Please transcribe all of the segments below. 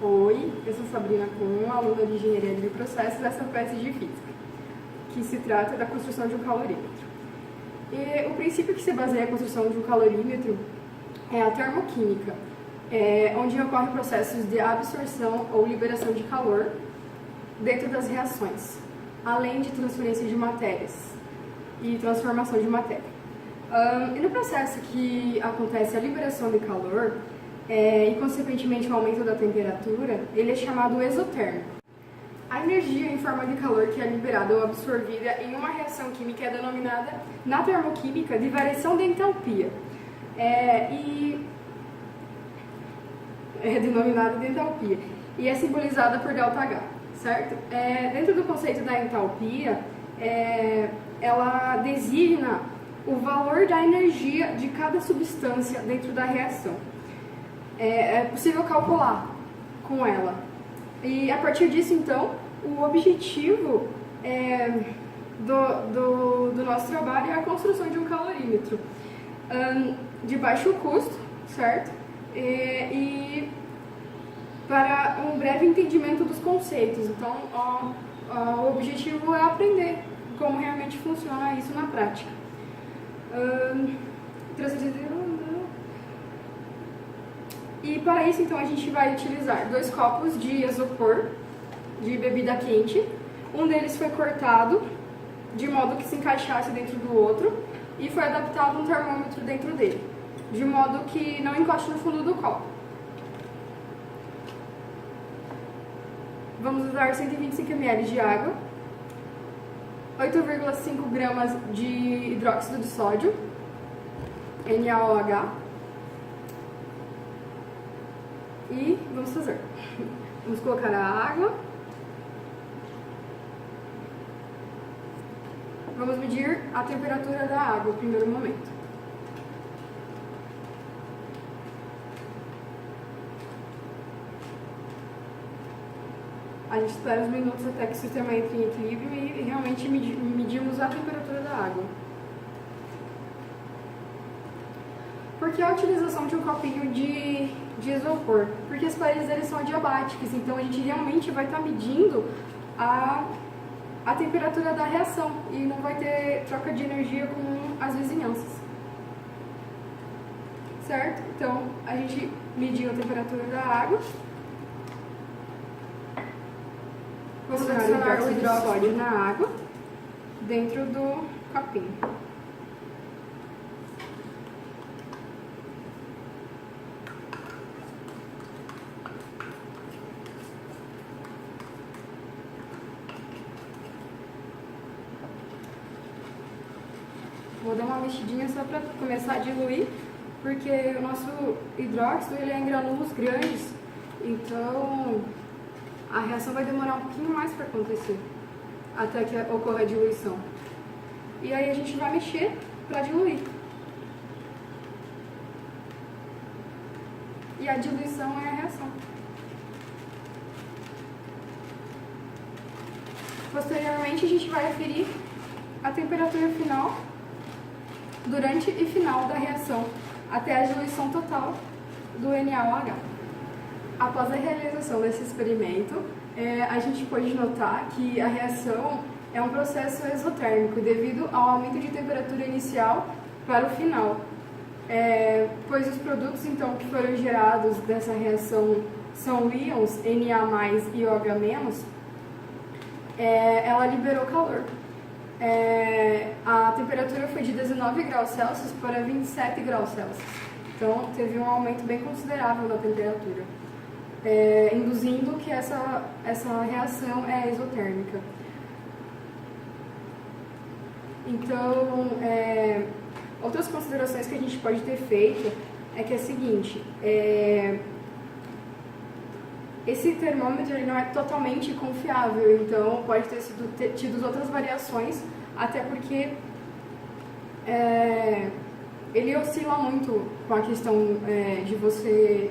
Oi, eu sou Sabrina Kuhn, aluna de Engenharia de Bioprocessos dessa UFS de Física, que se trata da construção de um calorímetro. E o princípio que se baseia a construção de um calorímetro é a termoquímica, onde ocorrem processos de absorção ou liberação de calor dentro das reações, além de transferência de matérias e transformação de matéria. E no processo que acontece a liberação de calor e, consequentemente, o aumento da temperatura, ele é chamado exotérmico. A energia em forma de calor que é liberada ou absorvida em uma reação química é denominada, na termoquímica, de variação de entalpia. É denominada de entalpia e é simbolizada por ΔH, certo? Dentro do conceito da entalpia, ela designa o valor da energia de cada substância dentro da reação. É possível calcular com ela. E a partir disso, então, o objetivo do nosso trabalho é a construção de um calorímetro de baixo custo, certo? E para um breve entendimento dos conceitos. Então, o objetivo é aprender como realmente funciona isso na prática. E para isso, então, a gente vai utilizar 2 copos de isopor de bebida quente. Um deles foi cortado de modo que se encaixasse dentro do outro e foi adaptado um termômetro dentro dele, de modo que não encoste no fundo do copo. Vamos usar 125 ml de água, 8,5 gramas de hidróxido de sódio, NaOH, e vamos fazer. Vamos colocar a água. Vamos medir a temperatura da água no primeiro momento. A gente espera uns minutos até que o sistema entre em equilíbrio e realmente medimos a temperatura da água. Por que a utilização de um copinho de isopor? Porque as paredes deles são adiabáticas, então a gente realmente vai estar medindo a temperatura da reação e não vai ter troca de energia com as vizinhanças. Certo? Então, a gente mediu a temperatura da água. Vamos adicionar o hidróxido na água dentro do copinho. Vou dar uma mexidinha só para começar a diluir, porque o nosso hidróxido ele é em grânulos grandes, então a reação vai demorar um pouquinho mais para acontecer, até que ocorra a diluição. E aí a gente vai mexer para diluir. E a diluição é a reação. Posteriormente a gente vai aferir a temperatura final durante e final da reação, até a diluição total do NaOH. Após a realização desse experimento, a gente pode notar que a reação é um processo exotérmico devido ao aumento de temperatura inicial para o final, pois os produtos então que foram gerados dessa reação são íons Na+, e OH-, ela liberou calor. A temperatura foi de 19 graus Celsius para 27 graus Celsius. Então, teve um aumento bem considerável da temperatura, induzindo que essa reação é exotérmica. Então, outras considerações que a gente pode ter feito é que é o seguinte, esse termômetro ele não é totalmente confiável, então pode ter tido outras variações, até porque ele oscila muito com a questão de você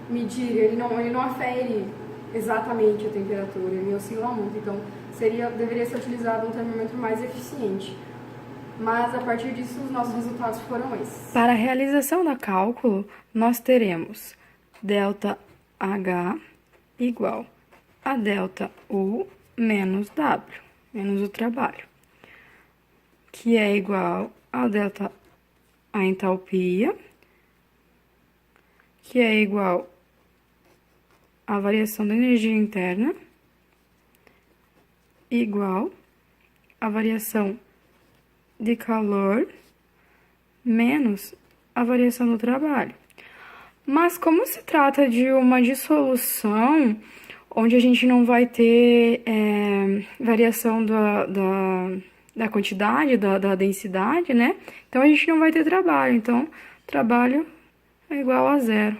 medir, ele não afere exatamente a temperatura, ele oscila muito, então deveria ser utilizado um termômetro mais eficiente. Mas a partir disso os nossos resultados foram esses. Para a realização do cálculo, nós teremos ΔH H igual a delta U menos W, menos o trabalho, que é igual a delta a entalpia, que é igual à variação da energia interna, igual à variação de calor menos a variação do trabalho. Mas como se trata de uma dissolução, onde a gente não vai ter variação da quantidade, da densidade, né? Então, a gente não vai ter trabalho. Então, trabalho é igual a zero.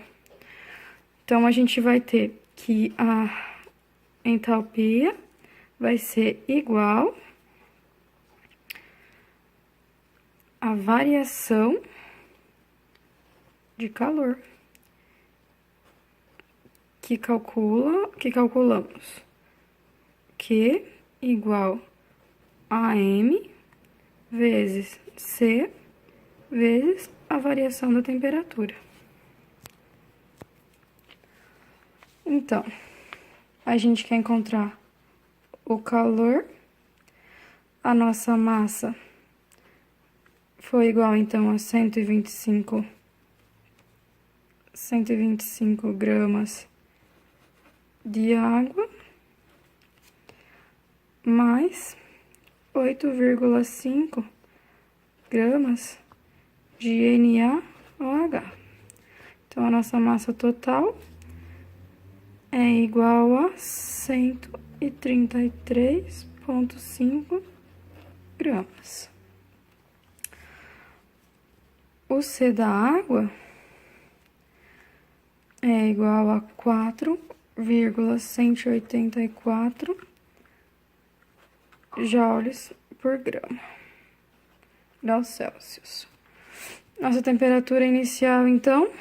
Então, a gente vai ter que a entalpia vai ser igual à variação de calor, que calculamos Q igual a M vezes C vezes a variação da temperatura. Então, a gente quer encontrar o calor, a nossa massa foi igual, então, a 125 gramas de água, mais 8,5 gramas de NaOH. Então, a nossa massa total é igual a 133,5 gramas. O C da água é igual a 4,184 joules por grama, graus Celsius. Nossa temperatura inicial, então,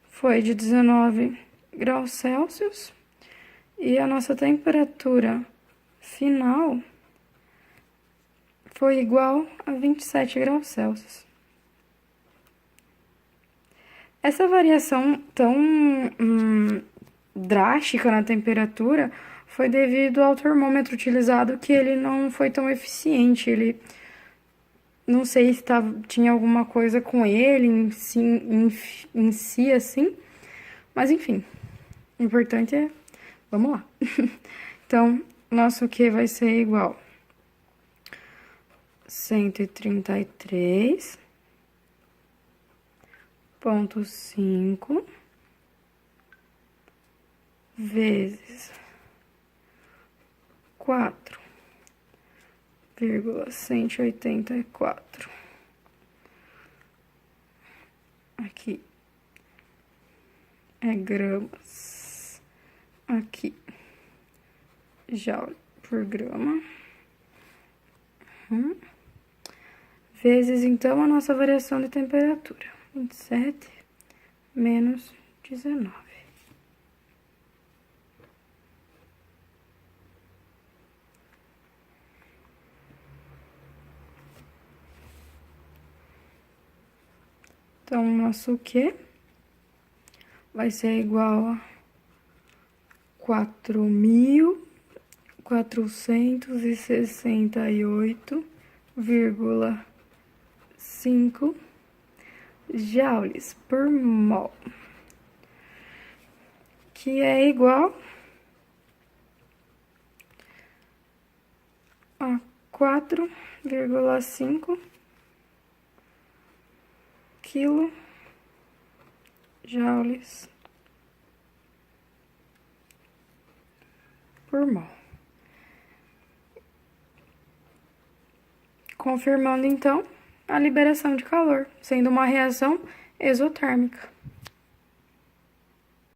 foi de 19 graus Celsius e a nossa temperatura final foi igual a 27 graus Celsius. Essa variação tão drástica na temperatura foi devido ao termômetro utilizado, que ele não foi tão eficiente. Ele, não sei se tinha alguma coisa com ele em si, assim, mas enfim, o importante é, vamos lá. Então, nosso Q vai ser igual a 133,5 vezes 4,184. Aqui é gramas, aqui joule por grama, vezes, então, a nossa variação de temperatura, 27 menos 19. Então, o nosso Q vai ser igual a 4.468,5 joules por mol, que é igual a 4,5 quilojoules por mol. Confirmando, então, a liberação de calor, sendo uma reação exotérmica.